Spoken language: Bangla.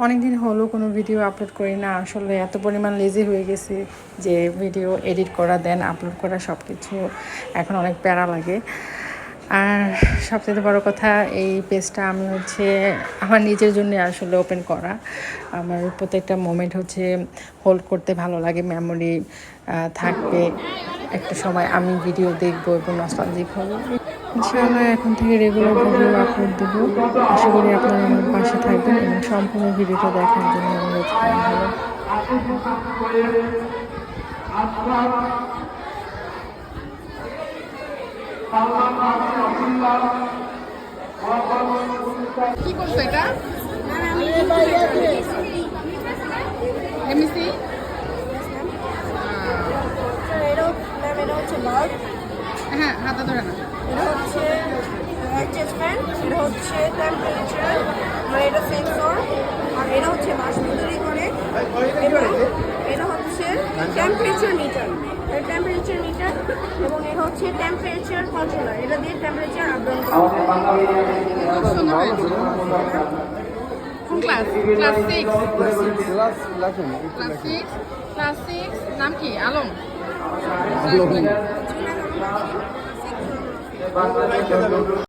অনেক দিন হলো কোনো ভিডিও আপলোড করি না, আসলে এত পরিমাণ লেজি হয়ে গেছি যে ভিডিও এডিট করা দেন আপলোড করা সব কিছু এখন অনেক প্যারা লাগে। আর সবচেয়ে বড় কথা, এই পেজটা আমি আমার নিজের জন্য আসলে ওপেন করা। আমার প্রত্যেকটা মোমেন্ট হোল্ড করতে ভালো লাগে, মেমোরি থাকবে, একটা সময় আমি ভিডিও দেখবো এবং নস্টালজিক হবো। ইনশাআল্লাহ এখন থেকে রেগুলার ভিডিও আপলোড দেবো। আশা করি আপনারা আমার পাশে থাকবেন এবং সম্পূর্ণ ভিডিওটা দেখার জন্য অনুরোধ করা হলো। কি করছো এটা? হ্যাঁ, হাতে ধরে না। এটা হচ্ছে অ্যাডজাস্টমেন্ট, এটা হচ্ছে টেম্পারেচার, আর এটা সেন্সর, আর এটা হচ্ছে বাষ্প তৈরি করে, এবং এটা হচ্ছে টেম্পারেচার মিটার, টেম্পারেচার মিটার, এবং এটা হচ্ছে টেম্পারেচার কন্ট্রোলার, এটা দিয়ে টেম্পারেচার আপ ডাউন করা। কোন ক্লাস? ক্লাস 6। ক্লাস 6 নাম কি? আলম।